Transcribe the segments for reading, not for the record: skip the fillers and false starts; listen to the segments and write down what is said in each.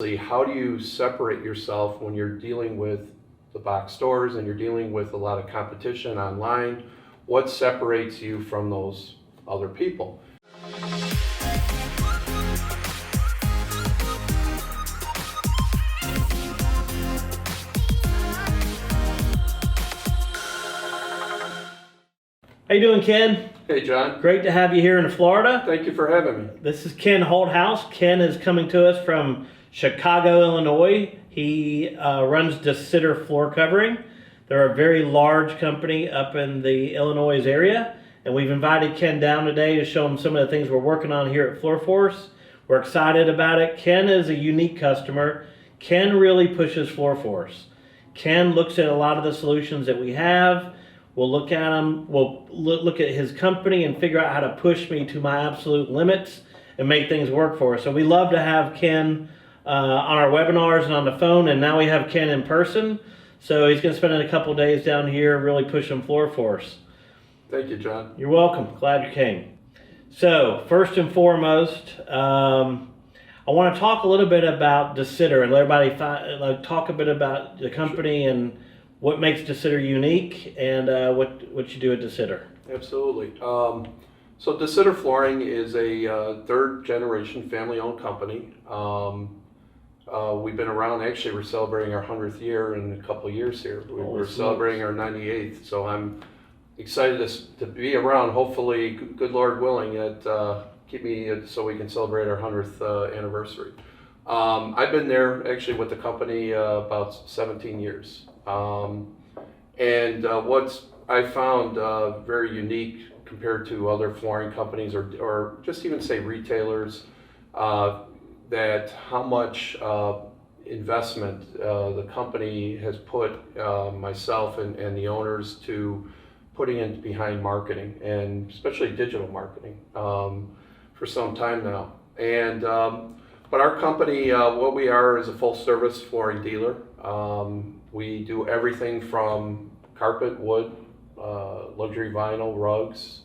How do you separate yourself when you're dealing with the box stores and you're dealing with a lot of competition online? What separates you from those other people? How you doing, Ken? Hey, John. Great to have you here in Florida. Thank you for having me. This is Ken Holthaus. Ken is coming to us from Chicago, Illinois. He runs DeSitter Floor Covering. They're a very large company up in the Illinois area, and we've invited Ken down today to show him some of the things we're working on here at FloorForce. We're excited about it. Ken is a unique customer. Ken really pushes FloorForce. Ken looks at a lot of the solutions that we have. We'll look at them, we'll look at his company and figure out how to push me to my absolute limits and make things work for us. So we love to have Ken on our webinars and on the phone, and now we have Ken in person. So he's going to spend a couple days down here really pushing FloorForce. Thank you, John. You're welcome. Glad you came. So first and foremost, I want to talk a little bit about DeSitter and let everybody talk a bit about the company and what makes DeSitter unique and what you do at DeSitter. Absolutely. So DeSitter Flooring is a third generation family owned company. We've been around, actually we're celebrating our 100th year in a couple of years here. We're celebrating our 98th, so I'm excited to be around, hopefully, good Lord willing, keep me so we can celebrate our 100th anniversary. I've been there actually with the company about 17 years. What's I found very unique compared to other flooring companies or just even say retailers, that how much investment the company has put myself and the owners to putting in behind marketing, and especially digital marketing, for some time now. But our company, what we are is a full service flooring dealer. We do everything from carpet, wood, luxury vinyl, rugs,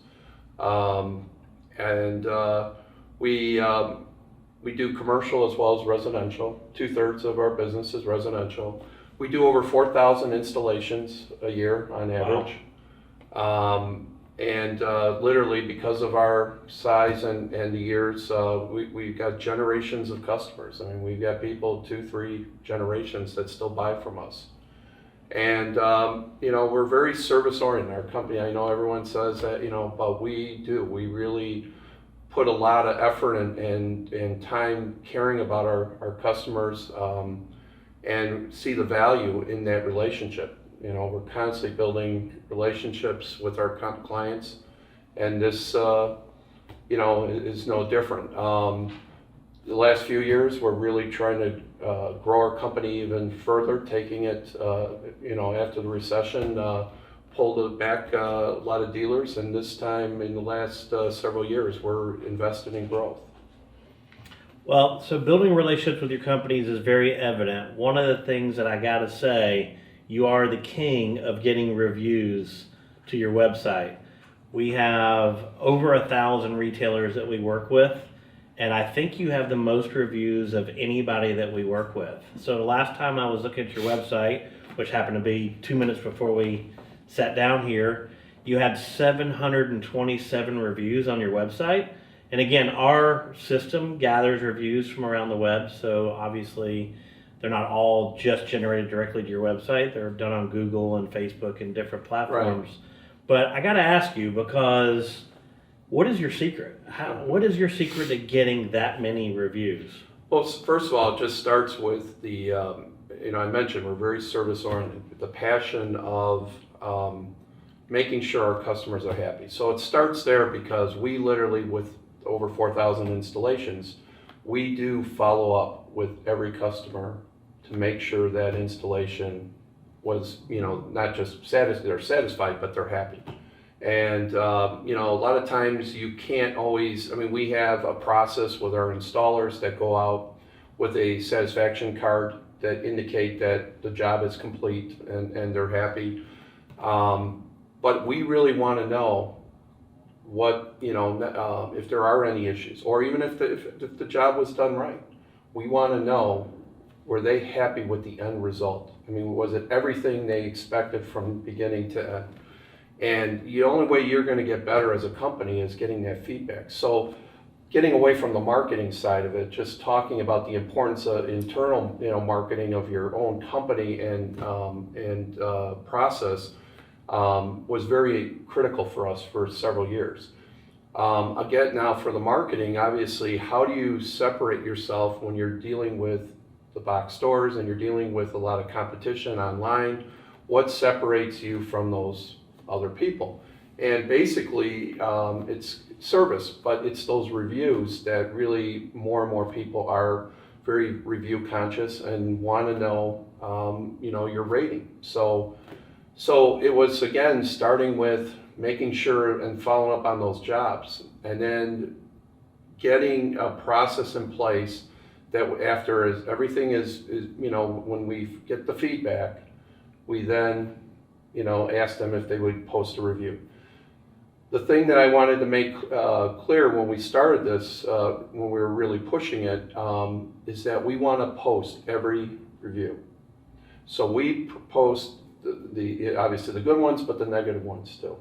we do commercial as well as residential. 2/3 of our business is residential. We do over 4,000 installations a year on average. Wow. Literally because of our size and the years, we've got generations of customers. I mean, we've got people 2-3 generations that still buy from us. And we're very service oriented, our company. I know everyone says that, but we do. We really put a lot of effort and time caring about our customers, and see the value in that relationship. We're constantly building relationships with our clients, and this, is no different. The last few years, we're really trying to grow our company even further, taking it, after the recession, pulled it back a lot of dealers, and this time in the last several years, we're invested in growth. Well, so building relationships with your companies is very evident. One of the things that I gotta say, you are the king of getting reviews to your website. We have over 1,000 retailers that we work with, and I think you have the most reviews of anybody that we work with. So the last time I was looking at your website, which happened to be 2 minutes before we sat down here, you had 727 reviews on your website. And again, our system gathers reviews from around the web, so obviously they're not all just generated directly to your website. They're done on Google and Facebook and different platforms. Right. But I got to ask you, because what is your secret? What is your secret to getting that many reviews? Well, first of all, it just starts with the, I mentioned we're very service oriented. The passion of making sure our customers are happy. So it starts there because we literally, with over 4,000 installations, we do follow up with every customer to make sure that installation was, not just they're satisfied, but they're happy. And, a lot of times you can't always, we have a process with our installers that go out with a satisfaction card that indicate that the job is complete and they're happy. But we really want to know what, if there are any issues, or even if the job was done right. We want to know were they happy with the end result? I mean, was it everything they expected from beginning to end? And the only way you're going to get better as a company is getting that feedback. So getting away from the marketing side of it, just talking about the importance of internal, marketing of your own company and process was very critical for us for several years. Again, now for the marketing, obviously, how do you separate yourself when you're dealing with the box stores and you're dealing with a lot of competition online? What separates you from those other people? And basically, it's service, but it's those reviews that really more and more people are very review conscious and want to know, your rating. So it was, again, starting with making sure and following up on those jobs, and then getting a process in place that after everything is when we get the feedback, we then, ask them if they would post a review. The thing that I wanted to make clear when we started this, when we were really pushing it, is that we want to post every review. So we post the obviously the good ones, but the negative ones too.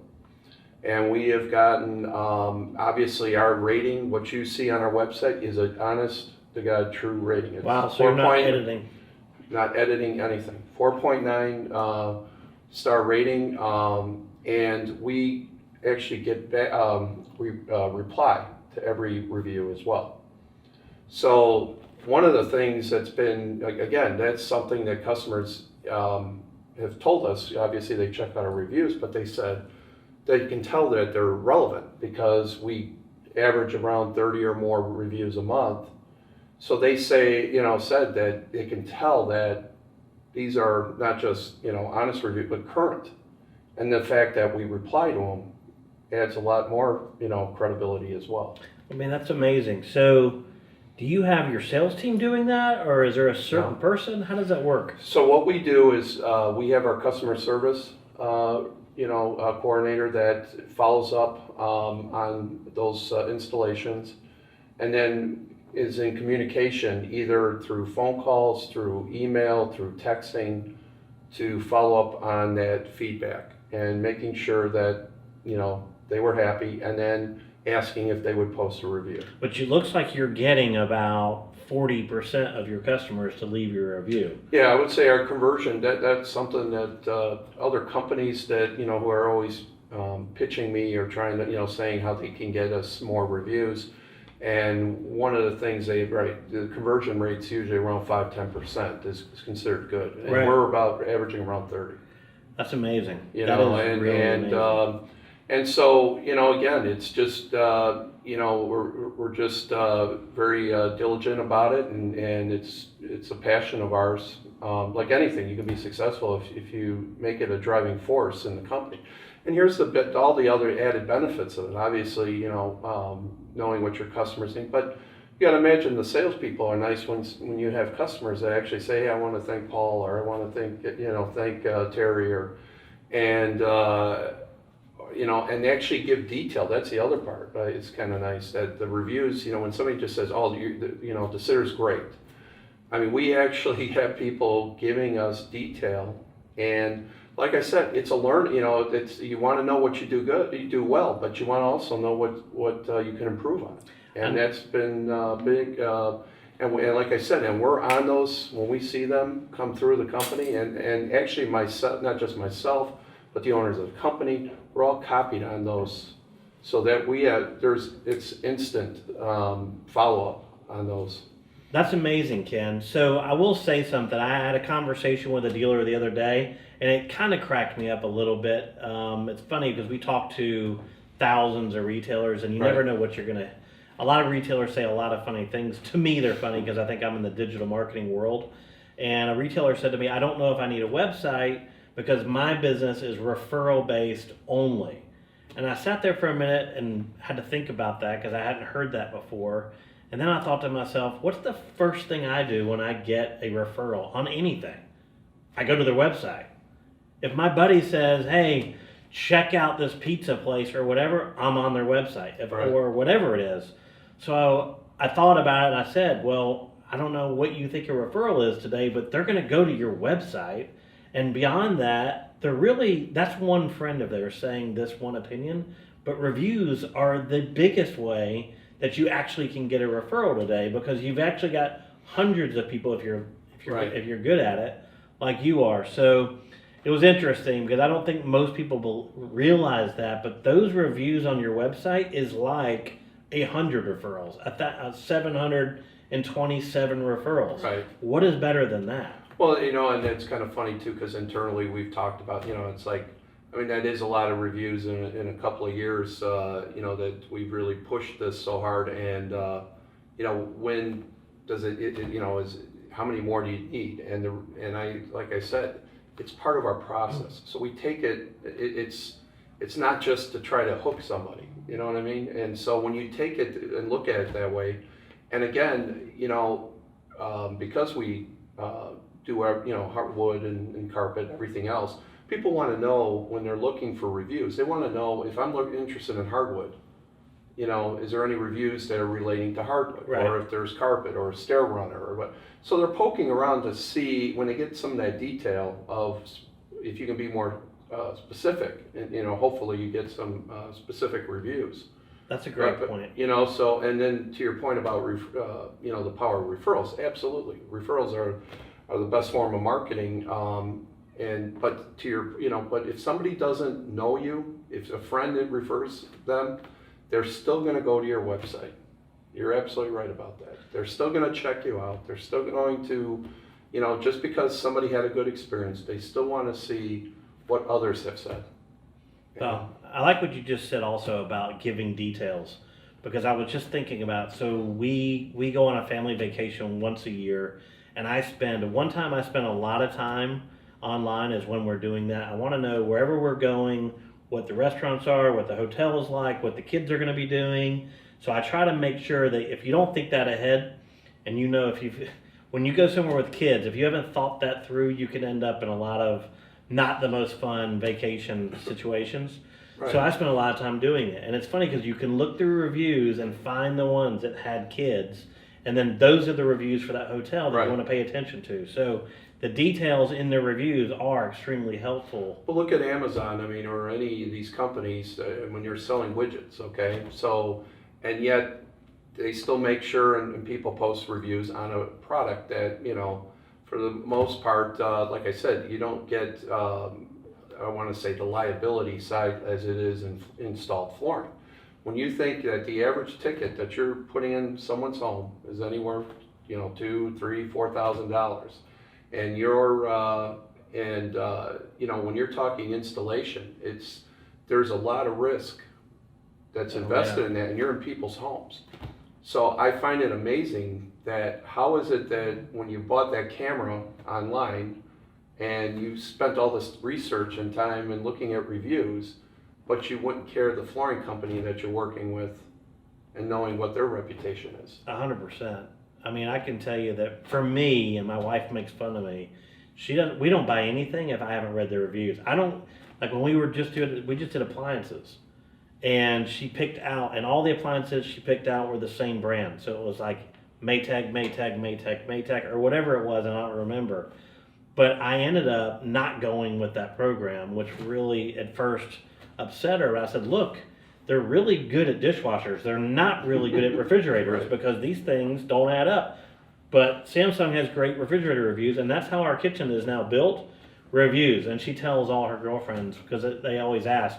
And we have gotten, obviously our rating, what you see on our website is an honest to God true rating. It's Wow, so you're not editing. Not editing anything. 4.9 star rating, and we actually get back, reply to every review as well. So one of the things that's been, again, that's something that customers have told us. Obviously they check out our reviews, but they said they can tell that they're relevant because we average around 30 or more reviews a month. So they say, said that they can tell that these are not just, honest reviews, but current. And the fact that we reply to them adds a lot more, credibility as well. I mean, that's amazing. So do you have your sales team doing that, or is there a certain person? How does that work? So what we do is we have our customer service, coordinator that follows up on those installations, and then is in communication either through phone calls, through email, through texting, to follow up on that feedback and making sure that they were happy, and then asking if they would post a review. But it looks like you're getting about 40% of your customers to leave your review. Yeah, I would say our conversion, that's something that other companies that, who are always pitching me or trying to, saying how they can get us more reviews. And one of the things the conversion rate's usually around 5-10% is considered good. And we're about averaging around 30. That's amazing. Amazing. And so, again, it's just, we're just very diligent about it, and it's a passion of ours. Like anything, you can be successful if you make it a driving force in the company. And here's all the other added benefits of it. Obviously, knowing what your customers think, but you got to imagine the salespeople are nice when you have customers that actually say, "Hey, I want to thank Paul," or "I want to thank Terry," and they actually give detail. That's the other part. It's kind of nice that the reviews, when somebody just says, "Oh, DeSitter's great." I mean, we actually have people giving us detail, and like I said, it's a learn. You want to know what you do good, you do well, but you want to also know what you can improve on, and that's been big. And like I said, and we're on those when we see them come through the company, and actually myself, not just myself, but the owners of the company, we're all copied on those, so that it's instant follow-up on those. That's amazing, Ken. So I will say something. I had a conversation with a dealer the other day, and it kind of cracked me up a little bit. It's funny because we talk to thousands of retailers, and you never know what you're going to... A lot of retailers say a lot of funny things. To me, they're funny because I think I'm in the digital marketing world. And a retailer said to me, "I don't know if I need a website because my business is referral-based only." And I sat there for a minute and had to think about that because I hadn't heard that before. And then I thought to myself, what's the first thing I do when I get a referral on anything? I go to their website. If my buddy says, "Hey, check out this pizza place," or whatever, I'm on their website, or whatever it is. So I thought about it and I said, well, I don't know what you think a referral is today, but they're going to go to your website. And beyond that, that's one friend of theirs saying this one opinion. But reviews are the biggest way that you actually can get a referral today, because you've actually got hundreds of people if you're good at it, like you are. So it was interesting because I don't think most people will realize that, but those reviews on your website is like 100 referrals, 727 referrals. Right. What is better than that? Well, and it's kind of funny too, because internally we've talked about, it's like, I mean, that is a lot of reviews in a couple of years, that we've really pushed this so hard. And, when does is how many more do you need? And like I said, it's part of our process. So we take it's not just to try to hook somebody, you know what I mean? And so when you take it and look at it that way, and again, because we do our, hardwood and carpet, everything else, people want to know when they're looking for reviews. They want to know, if I'm interested in hardwood, is there any reviews that are relating to hardwood, right, or if there's carpet or a stair runner or what. So they're poking around to see, when they get some of that detail of, if you can be more specific, and hopefully you get some specific reviews. That's a great point. So, and then to your point about the power of referrals, absolutely, referrals are the best form of marketing. But to your, but if somebody doesn't know you, if a friend that refers them, they're still going to go to your website. You're absolutely right about that. They're still going to check you out. They're still going to, just because somebody had a good experience, they still want to see what others have said. Well, I like what you just said also about giving details, because I was just thinking about, so we go on a family vacation once a year, and one time I spend a lot of time online is when we're doing that. I want to know wherever we're going, what the restaurants are, what the hotel is like, what the kids are going to be doing. So I try to make sure that if you don't think that ahead, and when you go somewhere with kids, if you haven't thought that through, you can end up in a lot of not the most fun vacation situations. Right. So I spent a lot of time doing it. And it's funny because you can look through reviews and find the ones that had kids, and then those are the reviews for that hotel that you want to pay attention to. So the details in the reviews are extremely helpful. Well, look at Amazon, or any of these companies when you're selling widgets, okay? So, and yet they still make sure, and people post reviews on a product that, for the most part, like I said, you don't get, I want to say, the liability side as it is in installed flooring. When you think that the average ticket that you're putting in someone's home is anywhere, $2,000, $3,000, $4,000, and when you're talking installation, there's a lot of risk that's invested in that, and you're in people's homes. So I find it amazing that how is it that when you bought that camera online and you spent all this research and time and looking at reviews, but you wouldn't care the flooring company that you're working with and knowing what their reputation is? 100%. I can tell you that for me, and my wife makes fun of me, we don't buy anything if I haven't read the reviews. I don't, like when we just did appliances, and she picked out, and all the appliances she picked out were the same brand. So it was like Maytag, or whatever it was, and I don't remember. But I ended up not going with that program, which really at first upset her. But I said, look, they're really good at dishwashers. They're not really good at refrigerators, because these things don't add up. But Samsung has great refrigerator reviews, and that's how our kitchen is now built, reviews. And she tells all her girlfriends, because they always ask,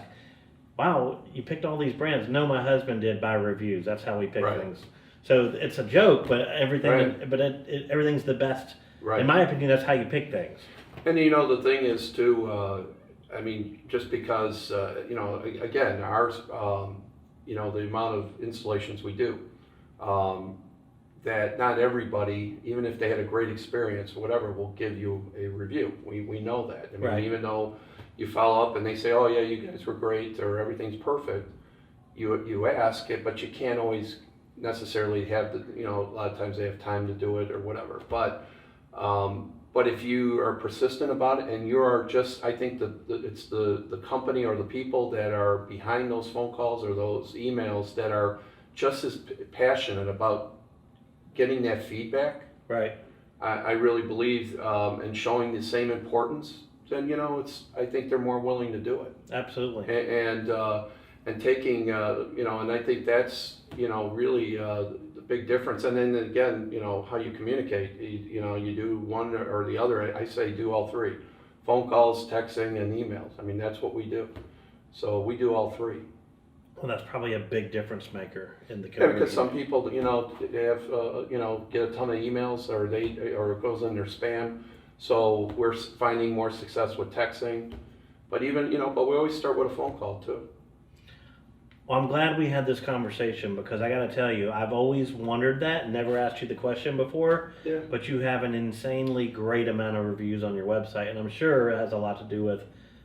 wow, you picked all these brands. No, my husband did by reviews. That's how we pick things. So it's a joke, but everything's the best. Right. In my opinion, that's how you pick things. And the thing is too, just because, again, ours, the amount of installations we do, that not everybody, even if they had a great experience or whatever, will give you a review. We know that. Even though you follow up and they say, oh yeah, you guys were great, or everything's perfect, you ask it, but you can't always necessarily have a lot of times they have time to do it or whatever. But if you are persistent about it, and you are just, I think it's the company or the people that are behind those phone calls or those emails that are just as passionate about getting that feedback Right. I really believe in showing the same importance, then, I think they're more willing to do it. Absolutely. And taking, and I think that's, really the big difference. And then again, how you communicate, you do one or the other. I say do all three: phone calls, texting, and emails. I mean, that's what we do. So we do all three. Well, that's probably a big difference maker in the Yeah, community. because some people, they have, get a ton of emails, or it goes in their spam. So we're finding more success with texting, but even, but we always start with a phone call too. Well, I'm glad we had this conversation, because I got to tell you, I've always wondered that, never asked you the question before, Yeah. but you have an insanely great amount of reviews on your website, and I'm sure it has a lot to do with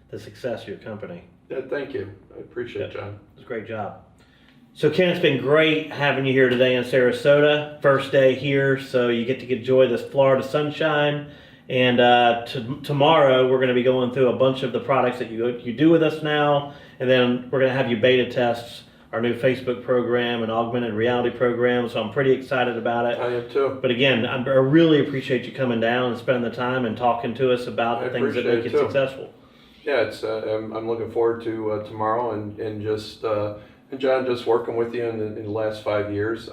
the success of your company. Yeah, thank you. I appreciate it, John. It's a great job. So Ken, it's been great having you here today in Sarasota. First day here, so you get to enjoy this Florida sunshine. And tomorrow we're going to be going through a bunch of the products that you do with us now, and then we're going to have you beta test our new Facebook program and augmented reality program. So I'm pretty excited about it. I am too. But again, I really appreciate you coming down and spending the time and talking to us about the things that make you successful. Yeah, it's I'm looking forward to tomorrow and just and John, just working with you in the last 5 years.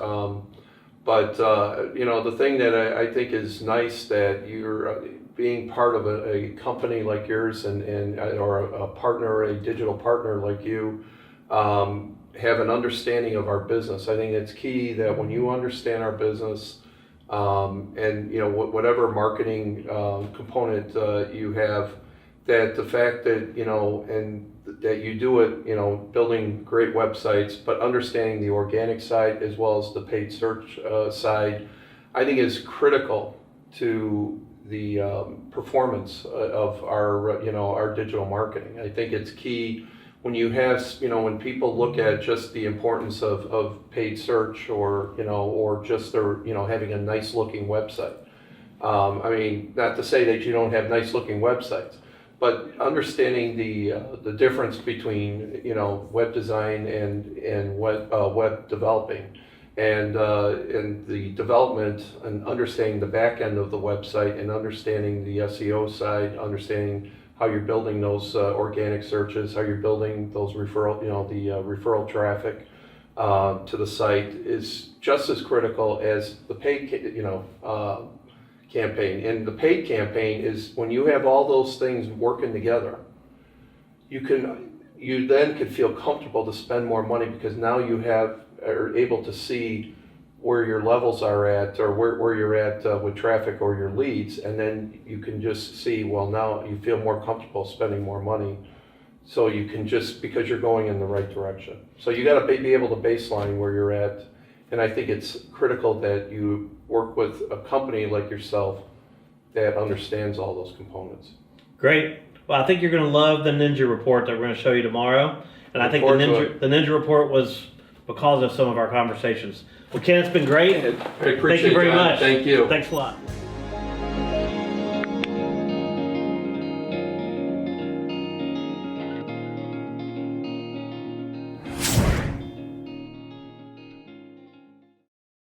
But the thing that I think is nice that you're being part of a company like yours and or a partner, a digital partner like you, have an understanding of our business. I think it's key that when you understand our business, and whatever marketing component you have, that the fact that and that you do it, building great websites, but understanding the organic side as well as the paid search side, I think is critical to the performance of our digital marketing. I think it's key when you have, when people look at just the importance of paid search or just their, having a nice looking website. I mean, not to say that you don't have nice looking websites, but understanding the difference between web design and web developing, and the development and understanding the back end of the website and understanding the SEO side, understanding how you're building those organic searches, how you're building those referral referral traffic to the site is just as critical as the paid campaign. And the paid campaign is when you have all those things working together, you then could feel comfortable to spend more money, because now you are able to see where your levels are at, or where you're at with traffic or your leads, and then you can just see, well, now you feel more comfortable spending more money, so you can because you're going in the right direction. So you got to be able to baseline where you're at. And I think it's critical that you work with a company like yourself that understands all those components. Great. Well, I think you're going to love the Ninja Report that we're going to show you tomorrow. And I think the Ninja Report was because of some of our conversations. Well, Ken, it's been great. I appreciate it. Thank you very much. Thank you. Thanks a lot.